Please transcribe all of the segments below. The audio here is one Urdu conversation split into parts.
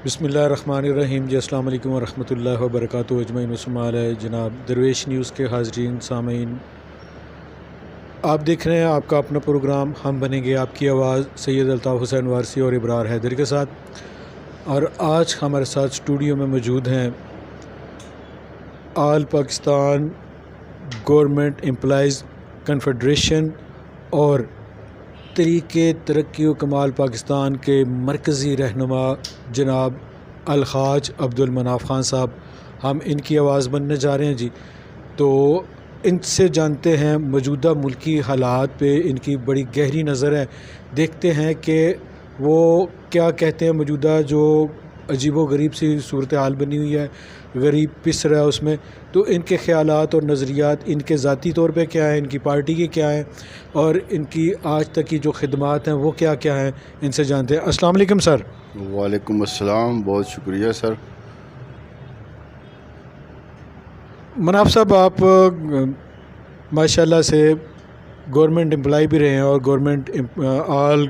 بسم اللہ الرحمن الرحیم جی السلام علیکم ورحمۃ اللہ وبرکاتہ اجمعین وسمال ہے جناب درویش نیوز کے حاضرین سامعین، آپ دیکھ رہے ہیں آپ کا اپنا پروگرام ہم بنیں گے آپ کی آواز سید الطاف حسین وارثی اور ابرار حیدر کے ساتھ، اور آج ہمارے ساتھ اسٹوڈیو میں موجود ہیں آل پاکستان گورنمنٹ امپلائیز کنفیڈریشن اور طریقے ترقی و کمال پاکستان کے مرکزی رہنما جناب الحاج عبدالمناف خان صاحب۔ ہم ان کی آواز بننے جا رہے ہیں جی، تو ان سے جانتے ہیں موجودہ ملکی حالات پہ ان کی بڑی گہری نظر ہے، دیکھتے ہیں کہ وہ کیا کہتے ہیں۔ موجودہ جو عجیب و غریب سی صورتحال بنی ہوئی ہے، غریب پس رہا ہے اس میں، تو ان کے خیالات اور نظریات ان کے ذاتی طور پہ کیا ہیں، ان کی پارٹی کی کیا ہیں، اور ان کی آج تک کی جو خدمات ہیں وہ کیا کیا ہیں، ان سے جانتے ہیں۔ السلام علیکم سر۔ وعلیکم السلام، بہت شکریہ سر۔ مناف صاحب، آپ ماشاءاللہ سے گورنمنٹ امپلائی بھی رہے ہیں اور گورنمنٹ آل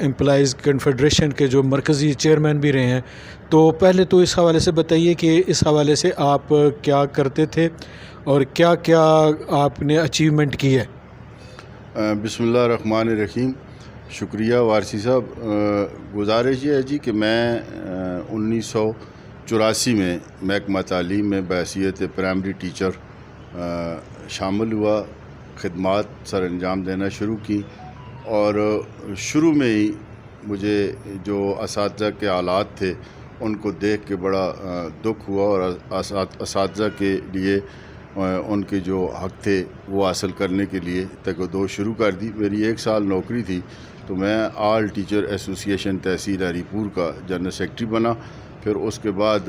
امپلائیز کنفیڈریشن کے جو مرکزی چیئرمین بھی رہے ہیں، تو پہلے تو اس حوالے سے بتائیے کہ اس حوالے سے آپ کیا کرتے تھے اور کیا کیا آپ نے اچیومنٹ کی ہے۔ بسم اللہ الرحمن الرحیم، شکریہ وارثی صاحب۔ گزارش یہ ہے جی کہ میں 1984 میں محکمہ تعلیم میں بحیثیت پرائمری ٹیچر شامل ہوا، خدمات سر انجام دینا شروع کی، اور شروع میں ہی مجھے جو اساتذہ کے حالات تھے ان کو دیکھ کے بڑا دکھ ہوا، اور اساتذہ کے لیے ان کے جو حق تھے وہ حاصل کرنے کے لیے تگودو شروع کر دی۔ میری 1 سال نوکری تھی تو میں آل ٹیچر ایسوسی ایشن تحصیل ہری پور کا جنرل سیکرٹری بنا۔ پھر اس کے بعد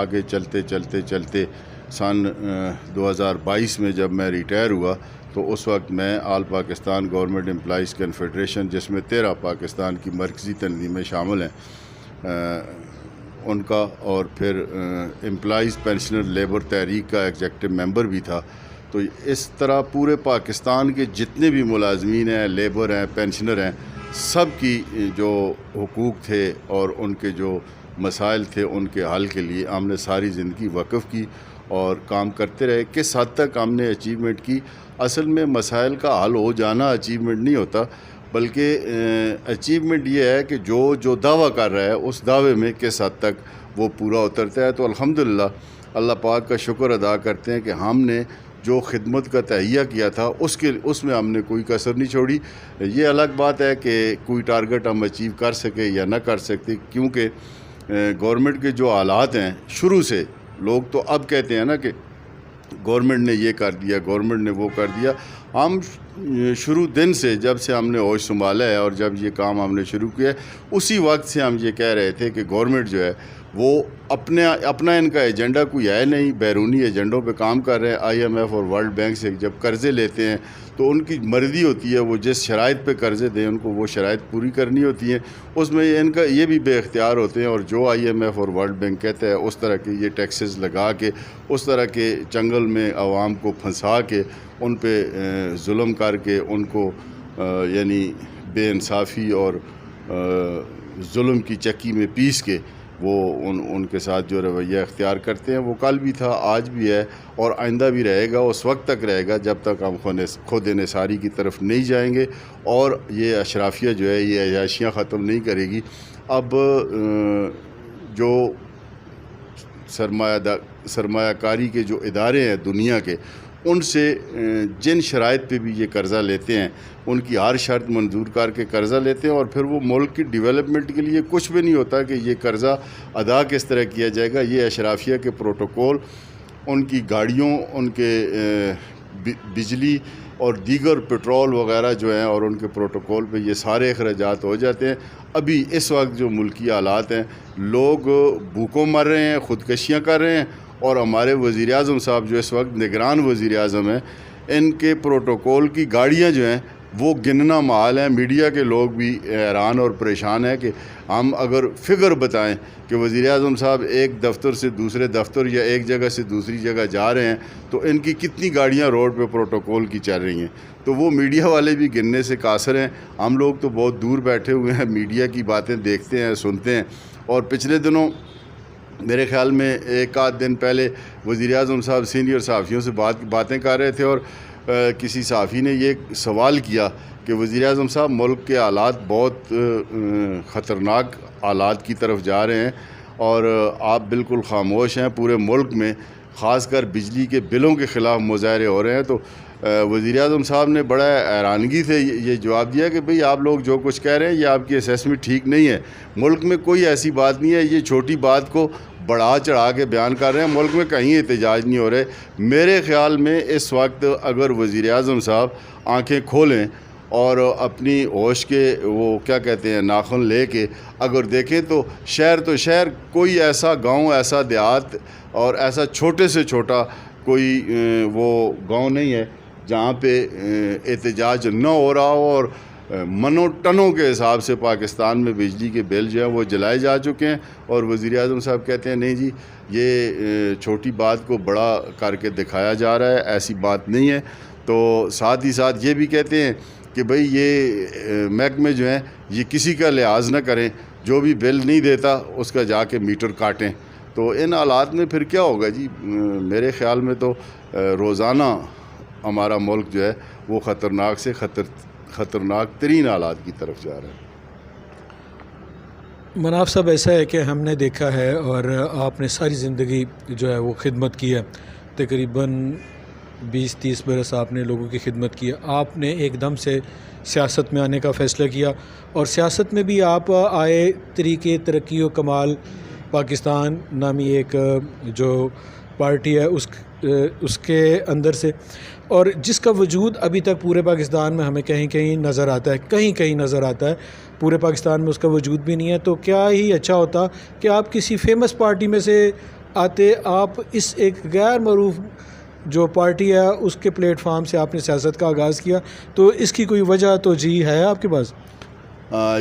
آگے چلتے سن 2022 میں جب میں ریٹائر ہوا تو اس وقت میں آل پاکستان گورنمنٹ امپلائیز کنفیڈریشن، جس میں 13 پاکستان کی مرکزی تنظیمیں شامل ہیں، ان کا، اور پھر امپلائیز پینشنر لیبر تحریک کا ایگزیکٹو ممبر بھی تھا۔ تو اس طرح پورے پاکستان کے جتنے بھی ملازمین ہیں، لیبر ہیں، پینشنر ہیں، سب کی جو حقوق تھے اور ان کے جو مسائل تھے ان کے حل کے لیے ہم نے ساری زندگی وقف کی اور کام کرتے رہے۔ کس حد تک ہم نے اچیومنٹ کی؟ اصل میں مسائل کا حل ہو جانا اچیومنٹ نہیں ہوتا، بلکہ اچیومنٹ یہ ہے کہ جو دعویٰ کر رہا ہے اس دعوے میں کس حد تک وہ پورا اترتا ہے۔ تو الحمدللہ اللہ پاک کا شکر ادا کرتے ہیں کہ ہم نے جو خدمت کا تہیہ کیا تھا اس میں ہم نے کوئی کسر نہیں چھوڑی۔ یہ الگ بات ہے کہ کوئی ٹارگٹ ہم اچیو کر سکے یا نہ کر سکتے، کیونکہ گورنمنٹ کے جو حالات ہیں شروع سے، لوگ تو اب کہتے ہیں نا کہ گورنمنٹ نے یہ کر دیا، گورنمنٹ نے وہ کر دیا۔ ہم شروع دن سے، جب سے ہم نے ہوش سنبھالا ہے اور جب یہ کام ہم نے شروع کیا ہے، اسی وقت سے ہم یہ کہہ رہے تھے کہ گورنمنٹ جو ہے وہ اپنا ان کا ایجنڈا کوئی ہے نہیں، بیرونی ایجنڈوں پہ کام کر رہے ہیں۔ IMF اور ورلڈ بینک سے جب قرضے لیتے ہیں تو ان کی مرضی ہوتی ہے، وہ جس شرائط پہ قرضے دیں ان کو وہ شرائط پوری کرنی ہوتی ہیں، اس میں ان کا یہ بھی بے اختیار ہوتے ہیں، اور جو IMF اور ورلڈ بینک کہتا ہے اس طرح کے یہ ٹیکسز لگا کے، اس طرح کے چنگل میں عوام کو پھنسا کے، ان پہ ظلم کر کے، ان کو یعنی بے انصافی اور ظلم کی چکی میں پیس کے وہ ان کے ساتھ جو رویہ اختیار کرتے ہیں، وہ کل بھی تھا، آج بھی ہے، اور آئندہ بھی رہے گا، اس وقت تک رہے گا جب تک ہم خود انحصاری کی طرف نہیں جائیں گے، اور یہ اشرافیہ جو ہے یہ عیاشیاں ختم نہیں کرے گی۔ اب جو سرمایہ کاری کے جو ادارے ہیں دنیا کے، ان سے جن شرائط پہ بھی یہ قرضہ لیتے ہیں ان کی ہر شرط منظور کر کے قرضہ لیتے ہیں، اور پھر وہ ملک کی ڈیولپمنٹ کے لیے کچھ بھی نہیں ہوتا کہ یہ قرضہ ادا کس طرح کیا جائے گا۔ یہ اشرافیہ کے پروٹوکول، ان کی گاڑیوں، ان کے بجلی اور دیگر پٹرول وغیرہ جو ہیں، اور ان کے پروٹوکول پہ یہ سارے اخراجات ہو جاتے ہیں۔ ابھی اس وقت جو ملکی حالات ہیں، لوگ بھوکوں مر رہے ہیں، خودکشیاں کر رہے ہیں، اور ہمارے وزیر اعظم صاحب جو اس وقت نگران وزیر اعظم ہیں، ان کے پروٹوکول کی گاڑیاں جو ہیں وہ گننا محال ہیں۔ میڈیا کے لوگ بھی حیران اور پریشان ہیں کہ ہم اگر فگر بتائیں کہ وزیر اعظم صاحب ایک دفتر سے دوسرے دفتر یا ایک جگہ سے دوسری جگہ جا رہے ہیں تو ان کی کتنی گاڑیاں روڈ پہ پروٹوکول کی چل رہی ہیں، تو وہ میڈیا والے بھی گننے سے قاصر ہیں۔ ہم لوگ تو بہت دور بیٹھے ہوئے ہیں، میڈیا کی باتیں دیکھتے ہیں، سنتے ہیں، اور پچھلے دنوں میرے خیال میں ایک آدھ دن پہلے وزیر اعظم صاحب سینئر صحافیوں سے باتیں کر رہے تھے، اور کسی صحافی نے یہ سوال کیا کہ وزیر اعظم صاحب ملک کے حالات بہت خطرناک حالات کی طرف جا رہے ہیں اور آپ بالکل خاموش ہیں، پورے ملک میں خاص کر بجلی کے بلوں کے خلاف مظاہرے ہو رہے ہیں۔ تو وزیر اعظم صاحب نے بڑا حیرانگی سے یہ جواب دیا کہ بھئی آپ لوگ جو کچھ کہہ رہے ہیں یہ آپ کی اسیسمنٹ ٹھیک نہیں ہے، ملک میں کوئی ایسی بات نہیں ہے، یہ چھوٹی بات کو بڑھا چڑھا کے بیان کر رہے ہیں، ملک میں کہیں احتجاج نہیں ہو رہے۔ میرے خیال میں اس وقت اگر وزیر اعظم صاحب آنکھیں کھولیں اور اپنی ہوش کے وہ کیا کہتے ہیں ناخن لے کے اگر دیکھیں تو شہر کوئی ایسا گاؤں، ایسا دیہات اور ایسا چھوٹے سے چھوٹا کوئی وہ گاؤں نہیں ہے جہاں پہ احتجاج نہ ہو رہا ہو، اور منوں ٹنوں کے حساب سے پاکستان میں بجلی کے بل جو ہیں وہ جلائے جا چکے ہیں، اور وزیر اعظم صاحب کہتے ہیں نہیں جی یہ چھوٹی بات کو بڑا کر کے دکھایا جا رہا ہے، ایسی بات نہیں ہے۔ تو ساتھ ہی ساتھ یہ بھی کہتے ہیں کہ بھئی یہ محکمے جو ہیں یہ کسی کا لحاظ نہ کریں، جو بھی بل نہیں دیتا اس کا جا کے میٹر کاٹیں۔ تو ان حالات میں پھر کیا ہوگا جی؟ میرے خیال میں تو روزانہ ہمارا ملک جو ہے وہ خطرناک سے خطرناک ترین حالات کی طرف جا رہا ہے۔ مناف صاحب، ایسا ہے کہ ہم نے دیکھا ہے اور آپ نے ساری زندگی جو ہے وہ خدمت کی ہے، تقریباً 20-30 برس آپ نے لوگوں کی خدمت کی ہے۔ آپ نے ایک دم سے سیاست میں آنے کا فیصلہ کیا، اور سیاست میں بھی آپ آئے طریقے ترقی و کمال پاکستان نامی ایک جو پارٹی ہے اس کے اندر سے، اور جس کا وجود ابھی تک پورے پاکستان میں ہمیں کہیں کہیں نظر آتا ہے، کہیں نظر آتا ہے، پورے پاکستان میں اس کا وجود بھی نہیں ہے۔ تو کیا ہی اچھا ہوتا کہ آپ کسی فیمس پارٹی میں سے آتے، آپ اس ایک غیر معروف جو پارٹی ہے اس کے پلیٹ فارم سے آپ نے سیاست کا آغاز کیا، تو اس کی کوئی وجہ تو جی ہے آپ کے پاس؟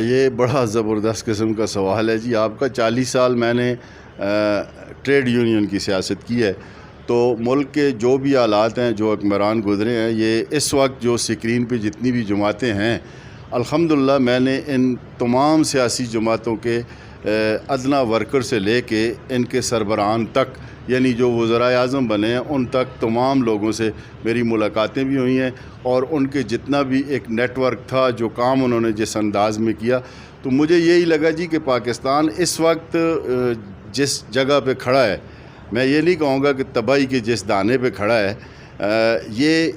یہ بڑا زبردست قسم کا سوال ہے جی آپ کا۔ 40 سال میں نے ٹریڈ یونین کی سیاست کی ہے، تو ملک کے جو بھی حالات ہیں، جو حکمران گزرے ہیں، یہ اس وقت جو سکرین پہ جتنی بھی جماعتیں ہیں، الحمدللہ میں نے ان تمام سیاسی جماعتوں کے ادنا ورکر سے لے کے ان کے سربراہان تک، یعنی جو وزرائے اعظم بنے ہیں ان تک تمام لوگوں سے میری ملاقاتیں بھی ہوئی ہیں، اور ان کے جتنا بھی ایک نیٹ ورک تھا، جو کام انہوں نے جس انداز میں کیا، تو مجھے یہی لگا جی کہ پاکستان اس وقت جس جگہ پہ کھڑا ہے، میں یہ نہیں کہوں گا کہ تباہی کے جس دانے پہ کھڑا ہے، یہ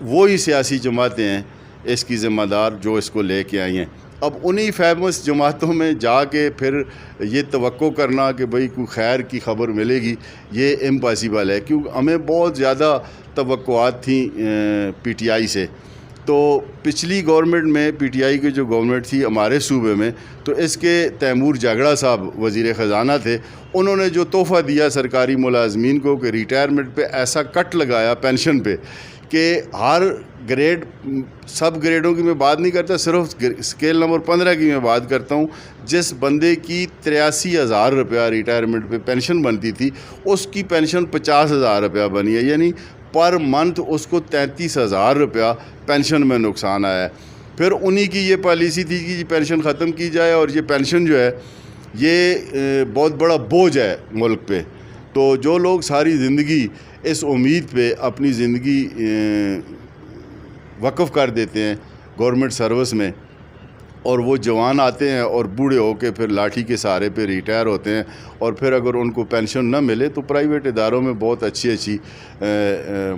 وہی سیاسی جماعتیں ہیں اس کی ذمہ دار جو اس کو لے کے آئی ہیں۔ اب انہی فیمس جماعتوں میں جا کے پھر یہ توقع کرنا کہ بھئی کوئی خیر کی خبر ملے گی، یہ امپاسبل ہے، کیونکہ ہمیں بہت زیادہ توقعات تھیں پی ٹی آئی سے۔ تو پچھلی گورنمنٹ میں پی ٹی آئی کی جو گورنمنٹ تھی ہمارے صوبے میں، تو اس کے تیمور جاگڑا صاحب وزیر خزانہ تھے، انہوں نے جو تحفہ دیا سرکاری ملازمین کو کہ ریٹائرمنٹ پہ ایسا کٹ لگایا پینشن پہ کہ ہر گریڈ، سب گریڈوں کی میں بات نہیں کرتا، صرف اسکیل نمبر 15 کی میں بات کرتا ہوں، جس بندے کی 83,000 روپیہ ریٹائرمنٹ پہ پینشن بنتی تھی اس کی پینشن 50,000 روپیہ بنی ہے، یعنی پر منتھ اس کو 33,000 روپیہ پینشن میں نقصان آیا ہے۔ پھر انہی کی یہ پالیسی تھی کہ یہ پینشن ختم کی جائے، اور یہ پینشن جو ہے یہ بہت بڑا بوجھ ہے ملک پہ۔ تو جو لوگ ساری زندگی اس امید پہ اپنی زندگی وقف کر دیتے ہیں گورنمنٹ سروس میں، اور وہ جوان آتے ہیں اور بوڑھے ہو کے پھر لاٹھی کے سہارے پہ ریٹائر ہوتے ہیں، اور پھر اگر ان کو پینشن نہ ملے تو پرائیویٹ اداروں میں بہت اچھی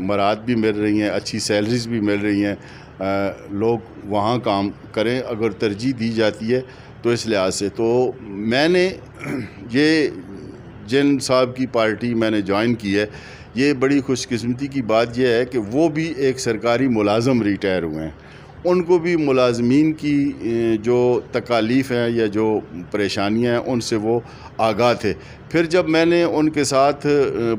مراحت بھی مل رہی ہیں، اچھی سیلریز بھی مل رہی ہیں، لوگ وہاں کام کریں اگر ترجیح دی جاتی ہے تو اس لحاظ سے۔ تو میں نے یہ جن صاحب کی پارٹی میں نے جوائن کی ہے، یہ بڑی خوش قسمتی کی بات یہ ہے کہ وہ بھی ایک سرکاری ملازم ریٹائر ہوئے ہیں، ان کو بھی ملازمین کی جو تکالیف ہیں یا جو پریشانیاں ہیں ان سے وہ آگاہ تھے۔ پھر جب میں نے ان کے ساتھ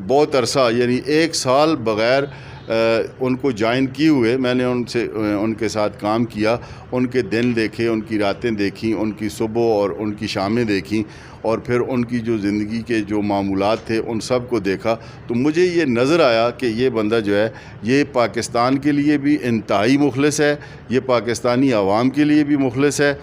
بہت عرصہ، یعنی 1 سال بغیر ان کو جوائن کیے ہوئے میں نے ان کے ساتھ کام کیا، ان کے دن دیکھے، ان کی راتیں دیکھیں، ان کی صبح اور ان کی شامیں دیکھیں، اور پھر ان کی جو زندگی کے جو معمولات تھے ان سب کو دیکھا، تو مجھے یہ نظر آیا کہ یہ بندہ جو ہے یہ پاکستان کے لیے بھی انتہائی مخلص ہے، یہ پاکستانی عوام کے لیے بھی مخلص ہے،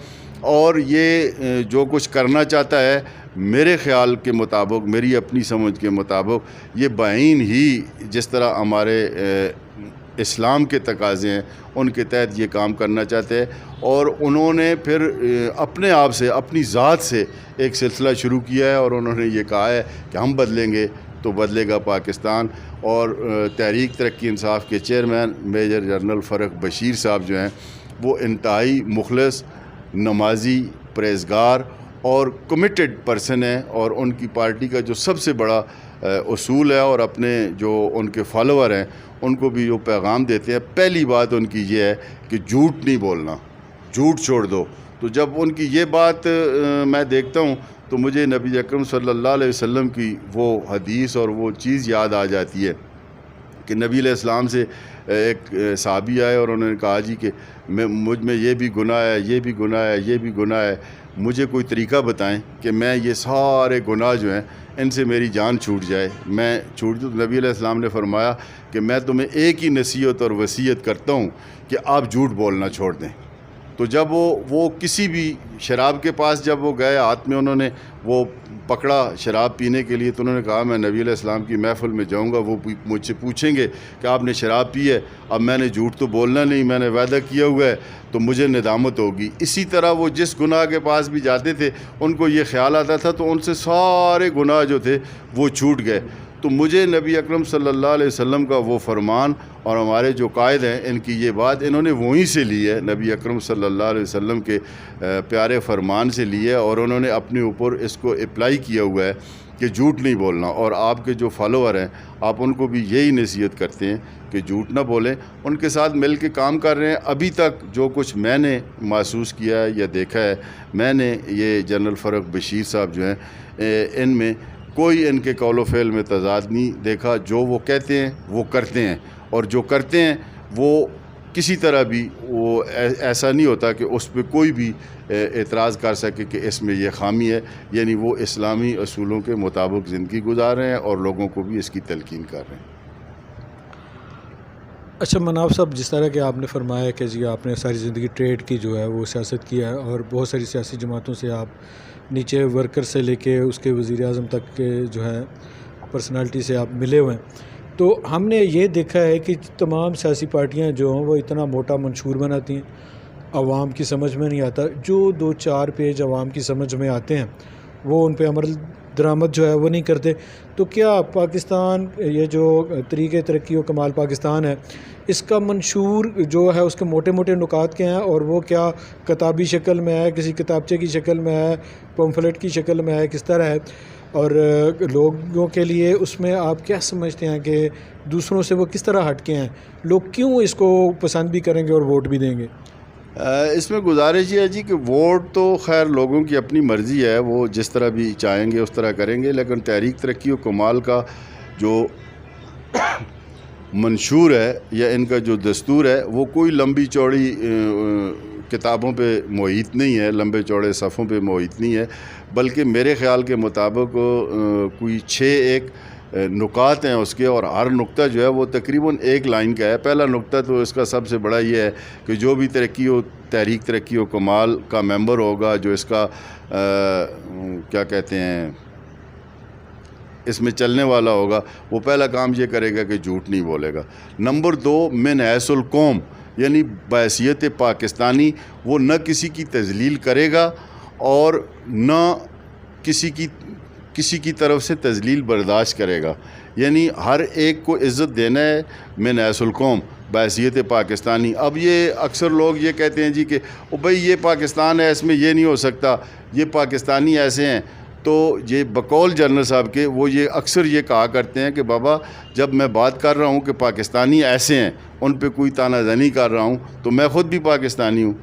اور یہ جو کچھ کرنا چاہتا ہے میرے خیال کے مطابق، میری اپنی سمجھ کے مطابق، یہ بعین ہی جس طرح ہمارے اسلام کے تقاضے ہیں ان کے تحت یہ کام کرنا چاہتے ہیں، اور انہوں نے پھر اپنے آپ سے، اپنی ذات سے ایک سلسلہ شروع کیا ہے، اور انہوں نے یہ کہا ہے کہ ہم بدلیں گے تو بدلے گا پاکستان۔ اور تحریک ترقی انصاف کے چیئرمین میجر جنرل فرق بشیر صاحب جو ہیں وہ انتہائی مخلص، نمازی، پرہیزگار اور کمیٹڈ پرسن ہیں، اور ان کی پارٹی کا جو سب سے بڑا اصول ہے، اور اپنے جو ان کے فالوور ہیں ان کو بھی وہ پیغام دیتے ہیں، پہلی بات ان کی یہ ہے کہ جھوٹ نہیں بولنا، جھوٹ چھوڑ دو۔ تو جب ان کی یہ بات میں دیکھتا ہوں تو مجھے نبی اکرم صلی اللہ علیہ وسلم کی وہ حدیث اور وہ چیز یاد آ جاتی ہے کہ نبی علیہ السلام سے ایک صحابی آئے اور انہوں نے کہا جی کہ مجھ میں یہ بھی گناہ ہے، یہ بھی گناہ ہے، یہ بھی گناہ ہے، مجھے کوئی طریقہ بتائیں کہ میں یہ سارے گناہ جو ہیں ان سے میری جان چھوٹ جائے، میں چھوٹ دوں۔ تو نبی علیہ السلام نے فرمایا کہ میں تمہیں ایک ہی نصیحت اور وصیت کرتا ہوں کہ آپ جھوٹ بولنا چھوڑ دیں۔ تو جب وہ کسی بھی شراب کے پاس جب وہ گئے، ہاتھ میں انہوں نے وہ پکڑا شراب پینے کے لیے، تو انہوں نے کہا میں نبی علیہ السلام کی محفل میں جاؤں گا، وہ مجھ سے پوچھیں گے کہ آپ نے شراب پی ہے، اب میں نے جھوٹ تو بولنا نہیں، میں نے وعدہ کیا ہوا ہے، تو مجھے ندامت ہوگی۔ اسی طرح وہ جس گناہ کے پاس بھی جاتے تھے ان کو یہ خیال آتا تھا تو ان سے سارے گناہ جو تھے وہ چھوٹ گئے۔ تو مجھے نبی اکرم صلی اللہ علیہ وسلم کا وہ فرمان اور ہمارے جو قائد ہیں ان کی یہ بات انہوں نے وہیں سے لی ہے، نبی اکرم صلی اللہ علیہ وسلم کے پیارے فرمان سے لی ہے، اور انہوں نے اپنے اوپر اس کو اپلائی کیا ہوا ہے کہ جھوٹ نہیں بولنا۔ اور آپ کے جو فالوور ہیں آپ ان کو بھی یہی نصیحت کرتے ہیں کہ جھوٹ نہ بولیں، ان کے ساتھ مل کے کام کر رہے ہیں۔ ابھی تک جو کچھ میں نے محسوس کیا ہے یا دیکھا ہے، میں نے یہ جنرل فرق بشیر صاحب جو ہیں ان میں کوئی ان کے قول و فعل میں تضاد نہیں دیکھا، جو وہ کہتے ہیں وہ کرتے ہیں، اور جو کرتے ہیں وہ کسی طرح بھی وہ ایسا نہیں ہوتا کہ اس پہ کوئی بھی اعتراض کر سکے کہ اس میں یہ خامی ہے، یعنی وہ اسلامی اصولوں کے مطابق زندگی گزار رہے ہیں اور لوگوں کو بھی اس کی تلقین کر رہے ہیں۔ اچھا مناف صاحب، جس طرح کہ آپ نے فرمایا کہ جی آپ نے ساری زندگی ٹریڈ کی جو ہے وہ سیاست کی ہے، اور بہت ساری سیاسی جماعتوں سے آپ نیچے ورکر سے لے کے اس کے وزیر اعظم تک کے جو ہے پرسنالٹی سے آپ ملے ہوئے ہیں، تو ہم نے یہ دیکھا ہے کہ تمام سیاسی پارٹیاں جو ہیں وہ اتنا موٹا منشور بناتی ہیں، عوام کی سمجھ میں نہیں آتا، جو 2-4 پیج عوام کی سمجھ میں آتے ہیں وہ ان پہ عمل درآمد جو ہے وہ نہیں کرتے۔ تو کیا پاکستان، یہ جو طریقِ ترقی و کمال پاکستان ہے، اس کا منشور جو ہے اس کے موٹے موٹے نکات کے ہیں، اور وہ کیا کتابی شکل میں ہے، کسی کتابچے کی شکل میں ہے، پمفلٹ کی شکل میں ہے، کس طرح ہے، اور لوگوں کے لیے اس میں آپ کیا سمجھتے ہیں کہ دوسروں سے وہ کس طرح ہٹ کے ہیں؟ لوگ کیوں اس کو پسند بھی کریں گے اور ووٹ بھی دیں گے؟ اس میں گزارش یہ ہے جی کہ ووٹ تو خیر لوگوں کی اپنی مرضی ہے، وہ جس طرح بھی چاہیں گے اس طرح کریں گے، لیکن تحریک ترقی و کمال کا جو منشور ہے یا ان کا جو دستور ہے وہ کوئی لمبی چوڑی کتابوں پہ محیط نہیں ہے، لمبے چوڑے صفحوں پہ محیط نہیں ہے، بلکہ میرے خیال کے مطابق کوئی 6 نکات ہیں اس کے، اور ہر نقطہ جو ہے وہ تقریباً 1 لائن کا ہے۔ پہلا نقطہ تو اس کا سب سے بڑا یہ ہے کہ جو بھی تحریک ترقی و کمال کا ممبر ہوگا، جو اس کا کیا کہتے ہیں اس میں چلنے والا ہوگا، وہ پہلا کام یہ کرے گا کہ جھوٹ نہیں بولے گا۔ نمبر 2، من حیث القوم، یعنی بحیثیت پاکستانی وہ نہ کسی کی تذلیل کرے گا اور نہ کسی کی طرف سے تذلیل برداشت کرے گا، یعنی ہر ایک کو عزت دینا ہے من حیث القوم، بحیثیت پاکستانی۔ اب یہ اکثر لوگ یہ کہتے ہیں جی کہ بھائی یہ پاکستان ہے، اس میں یہ نہیں ہو سکتا، یہ پاکستانی ایسے ہیں۔ تو یہ بقول جنرل صاحب کے وہ یہ اکثر یہ کہا کرتے ہیں کہ بابا جب میں بات کر رہا ہوں کہ پاکستانی ایسے ہیں، ان پہ کوئی تانہ زنی کر رہا ہوں، تو میں خود بھی پاکستانی ہوں،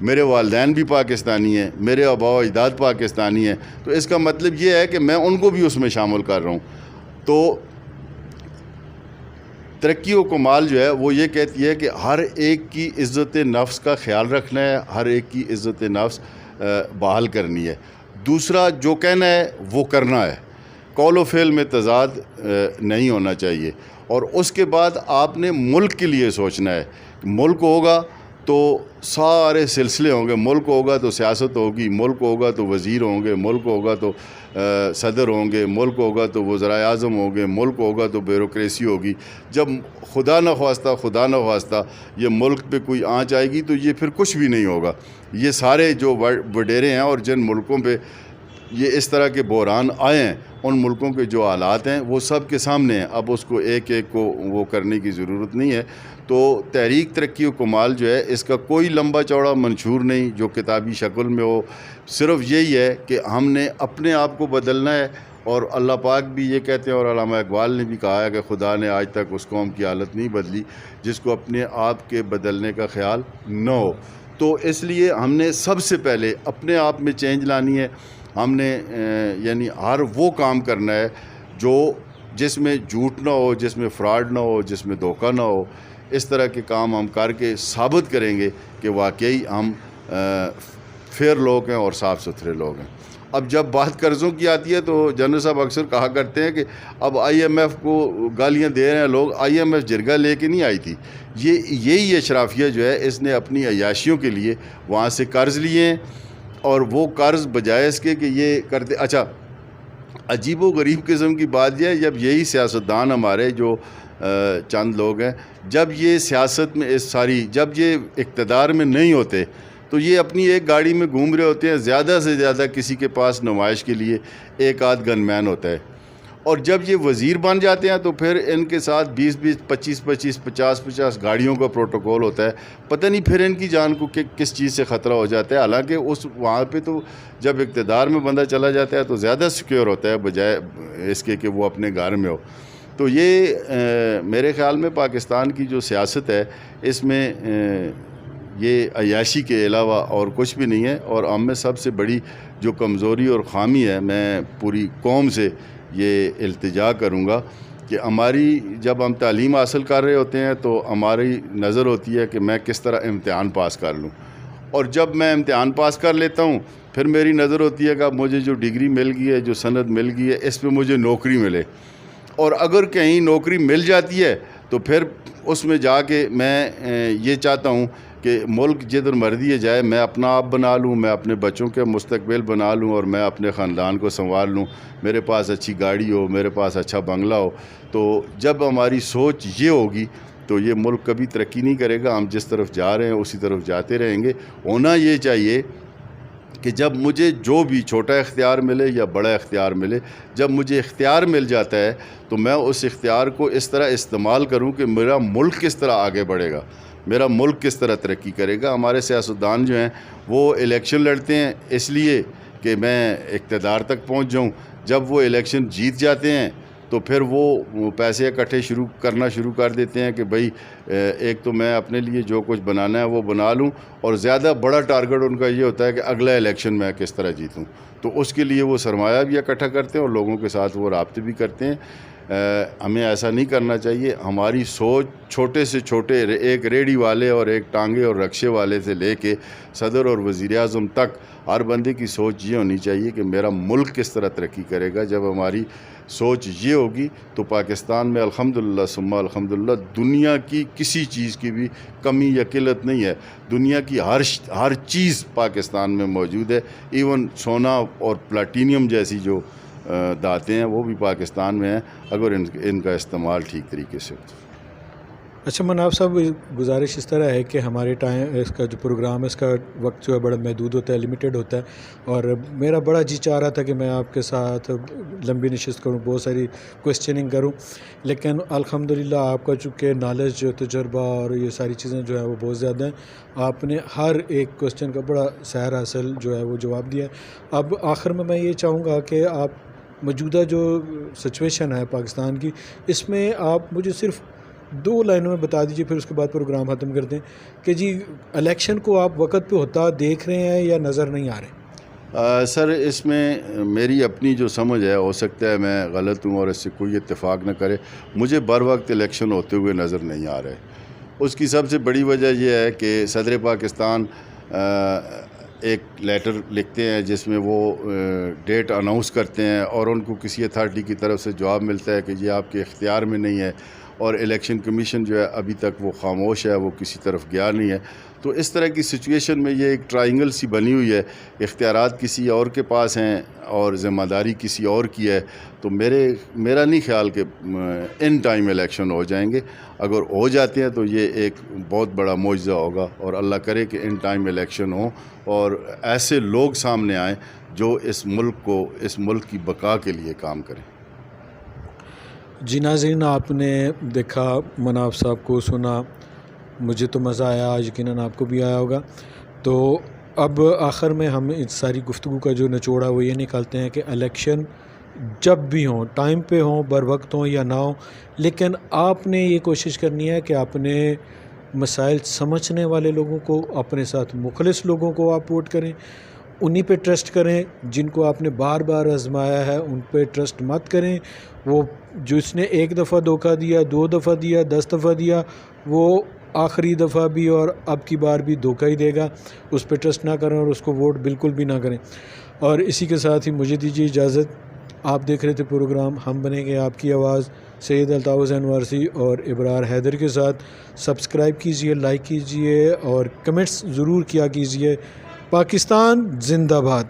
میرے والدین بھی پاکستانی ہیں، میرے آباء و اجداد پاکستانی ہیں، تو اس کا مطلب یہ ہے کہ میں ان کو بھی اس میں شامل کر رہا ہوں۔ تو ترقی و کمال جو ہے وہ یہ کہتی ہے کہ ہر ایک کی عزت نفس کا خیال رکھنا ہے، ہر ایک کی عزت نفس بحال کرنی ہے۔ دوسرا جو کہنا ہے وہ کرنا ہے، قول و فعل میں تضاد نہیں ہونا چاہیے۔ اور اس کے بعد آپ نے ملک کے لیے سوچنا ہے، ملک ہوگا تو سارے سلسلے ہوں گے. ملک ہوگا تو سیاست ہوگی, ملک ہوگا تو وزیر ہوں گے, ملک ہوگا تو صدر ہوں گے, ملک ہوگا تو وزرائے اعظم ہوں گے, ملک ہوگا تو بیوروکریسی ہوگی. جب خدا نہ خواستہ یہ ملک پہ کوئی آنچ آئے گی تو یہ پھر کچھ بھی نہیں ہوگا. یہ سارے جو وڈیرے ہیں اور جن ملکوں پہ یہ اس طرح کے بحران آئے ہیں, ان ملکوں کے جو حالات ہیں وہ سب کے سامنے ہیں. اب اس کو ایک ایک کو وہ کرنے کی ضرورت نہیں ہے. تو تحریک ترقی و کمال جو ہے اس کا کوئی لمبا چوڑا منشور نہیں جو کتابی شکل میں ہو. صرف یہی ہے کہ ہم نے اپنے آپ کو بدلنا ہے, اور اللہ پاک بھی یہ کہتے ہیں اور علامہ اقبال نے بھی کہا ہے کہ خدا نے آج تک اس قوم کی حالت نہیں بدلی جس کو اپنے آپ کے بدلنے کا خیال نہ ہو. تو اس لیے ہم نے سب سے پہلے اپنے آپ میں چینج لانی ہے. ہم نے یعنی ہر وہ کام کرنا ہے جس میں جھوٹ نہ ہو, جس میں فراڈ نہ ہو, جس میں دھوکہ نہ ہو. اس طرح کے کام ہم کر کے ثابت کریں گے کہ واقعی ہم فیئر لوگ ہیں اور صاف ستھرے لوگ ہیں. اب جب بات قرضوں کی آتی ہے تو جنرل صاحب اکثر کہا کرتے ہیں کہ اب آئی ایم ایف کو گالیاں دے رہے ہیں لوگ. آئی ایم ایف جرگہ لے کے نہیں آئی تھی. یہی اشرافیہ جو ہے اس نے اپنی عیاشیوں کے لیے وہاں سے قرض لیے ہیں, اور وہ قرض بجائے اس کے کہ یہ کرتے. اچھا, عجیب و غریب قسم کی بات یہ ہے, جب یہی سیاستدان ہمارے جو چند لوگ ہیں, جب یہ سیاست میں جب یہ اقتدار میں نہیں ہوتے تو یہ اپنی ایک گاڑی میں گھوم رہے ہوتے ہیں. زیادہ سے زیادہ کسی کے پاس نمائش کے لیے ایک آدھ گن مین ہوتا ہے. اور جب یہ وزیر بن جاتے ہیں تو پھر ان کے ساتھ 20 25 50 گاڑیوں کا پروٹوکول ہوتا ہے. پتہ نہیں پھر ان کی جان کو کس چیز سے خطرہ ہو جاتا ہے. حالانکہ وہاں پہ تو جب اقتدار میں بندہ چلا جاتا ہے تو زیادہ سیکیور ہوتا ہے بجائے اس کے کہ وہ اپنے گھر میں ہو. تو یہ میرے خیال میں پاکستان کی جو سیاست ہے اس میں یہ عیاشی کے علاوہ اور کچھ بھی نہیں ہے. اور ہم میں سب سے بڑی جو کمزوری اور خامی ہے, میں پوری قوم سے یہ التجا کروں گا کہ جب ہم تعلیم حاصل کر رہے ہوتے ہیں تو ہماری نظر ہوتی ہے کہ میں کس طرح امتحان پاس کر لوں, اور جب میں امتحان پاس کر لیتا ہوں پھر میری نظر ہوتی ہے کہ مجھے جو ڈگری مل گئی ہے, جو سند مل گئی ہے, اس پہ مجھے نوکری ملے. اور اگر کہیں نوکری مل جاتی ہے تو پھر اس میں جا کے میں یہ چاہتا ہوں کہ ملک جدھر مرضی جائے میں اپنا آپ بنا لوں, میں اپنے بچوں کے مستقبل بنا لوں, اور میں اپنے خاندان کو سنبھال لوں. میرے پاس اچھی گاڑی ہو, میرے پاس اچھا بنگلہ ہو. تو جب ہماری سوچ یہ ہوگی تو یہ ملک کبھی ترقی نہیں کرے گا. ہم جس طرف جا رہے ہیں اسی طرف جاتے رہیں گے. ہونا یہ چاہیے کہ جب مجھے جو بھی چھوٹا اختیار ملے یا بڑا اختیار ملے, جب مجھے اختیار مل جاتا ہے تو میں اس اختیار کو اس طرح استعمال کروں کہ میرا ملک کس طرح آگے بڑھے گا, میرا ملک کس طرح ترقی کرے گا. ہمارے سیاستدان جو ہیں وہ الیکشن لڑتے ہیں اس لیے کہ میں اقتدار تک پہنچ جاؤں. جب وہ الیکشن جیت جاتے ہیں تو پھر وہ پیسے اکٹھے کرنا شروع کر دیتے ہیں کہ بھائی ایک تو میں اپنے لیے جو کچھ بنانا ہے وہ بنا لوں, اور زیادہ بڑا ٹارگٹ ان کا یہ ہوتا ہے کہ اگلا الیکشن میں کس طرح جیتوں. تو اس کے لیے وہ سرمایہ بھی اکٹھا کرتے ہیں اور لوگوں کے ساتھ وہ رابطے بھی کرتے ہیں. ہمیں ایسا نہیں کرنا چاہیے. ہماری سوچ چھوٹے سے چھوٹے ایک ریڑھی والے اور ایک ٹانگے اور رکشے والے سے لے کے صدر اور وزیر اعظم تک ہر بندے کی سوچ یہ ہونی چاہیے کہ میرا ملک کس طرح ترقی کرے گا. جب ہماری سوچ یہ ہوگی تو پاکستان میں الحمدللہ ثم الحمدللہ دنیا کی کسی چیز کی بھی کمی یا قلت نہیں ہے. دنیا کی ہر چیز پاکستان میں موجود ہے. ایون سونا اور پلاٹینیم جیسی جو دھاتیں ہیں وہ بھی پاکستان میں ہیں اگر ان کا استعمال ٹھیک طریقے سے ہو. اچھا مناب صاحب, گزارش اس طرح ہے کہ ہمارے اس کا جو پروگرام ہے اس کا وقت جو ہے بڑا محدود ہوتا ہے, لمیٹڈ ہوتا ہے, اور میرا بڑا جی چاہ رہا تھا کہ میں آپ کے ساتھ لمبی نشست کروں, بہت ساری کوسچننگ کروں, لیکن الحمدللہ آپ کا چونکہ نالج تجربہ اور یہ ساری چیزیں جو ہے وہ بہت زیادہ ہیں. آپ نے ہر ایک کوسچن کا بڑا سیر حاصل جو ہے وہ جواب دیا ہے. اب آخر میں یہ چاہوں گا کہ آپ موجودہ جو سچویشن ہے پاکستان کی, اس میں آپ مجھے صرف 2 لائنوں میں بتا دیجئے, پھر اس کے بعد پروگرام ختم کر دیں کہ جی الیکشن کو آپ وقت پہ ہوتا دیکھ رہے ہیں یا نظر نہیں آ رہے؟ سر اس میں میری اپنی جو سمجھ ہے, ہو سکتا ہے میں غلط ہوں اور اس سے کوئی اتفاق نہ کرے, مجھے بر وقت الیکشن ہوتے ہوئے نظر نہیں آ رہے. اس کی سب سے بڑی وجہ یہ ہے کہ صدر پاکستان ایک لیٹر لکھتے ہیں جس میں وہ ڈیٹ اناؤنس کرتے ہیں اور ان کو کسی اتھارٹی کی طرف سے جواب ملتا ہے کہ یہ آپ کے اختیار میں نہیں ہے, اور الیکشن کمیشن جو ہے ابھی تک وہ خاموش ہے، وہ کسی طرف گیا نہیں ہے. تو اس طرح کی سچویشن میں یہ ایک ٹرائنگل سی بنی ہوئی ہے، اختیارات کسی اور کے پاس ہیں اور ذمہ داری کسی اور کی ہے. تو میرا نہیں خیال کہ ان ٹائم الیکشن ہو جائیں گے. اگر ہو جاتے ہیں تو یہ ایک بہت بڑا معجزہ ہوگا، اور اللہ کرے کہ ان ٹائم الیکشن ہوں اور ایسے لوگ سامنے آئیں جو اس ملک کی بقا کے لیے کام کریں. جی ناظرین، آپ نے دیکھا، مناف صاحب کو سنا، مجھے تو مزہ آیا، یقیناً آپ کو بھی آیا ہوگا. تو اب آخر میں ہم اس ساری گفتگو کا جو نچوڑا وہ یہ نکالتے ہیں کہ الیکشن جب بھی ہوں، ٹائم پہ ہوں، بر وقت ہوں یا نہ ہوں، لیکن آپ نے یہ کوشش کرنی ہے کہ اپنے مسائل سمجھنے والے لوگوں کو، اپنے ساتھ مخلص لوگوں کو آپ ووٹ کریں، انہی پہ ٹرسٹ کریں. جن کو آپ نے بار بار آزمایا ہے ان پہ ٹرسٹ مت کریں. وہ جس نے ایک دفعہ دھوکہ دیا، 2 دفعہ دیا، 10 دفعہ دیا، وہ آخری دفعہ بھی اور اب کی بار بھی دھوکہ ہی دے گا. اس پہ ٹرسٹ نہ کریں اور اس کو ووٹ بالکل بھی نہ کریں. اور اسی کے ساتھ ہی مجھے دیجیے اجازت. آپ دیکھ رہے تھے پروگرام ہم بنیں گے آپ کی آواز، سید الطاف حسین وارثی اور ابرار حیدر کے ساتھ. سبسکرائب کیجئے، لائک کیجئے اور کمنٹس ضرور کیا کیجئے. پاکستان زندہ باد.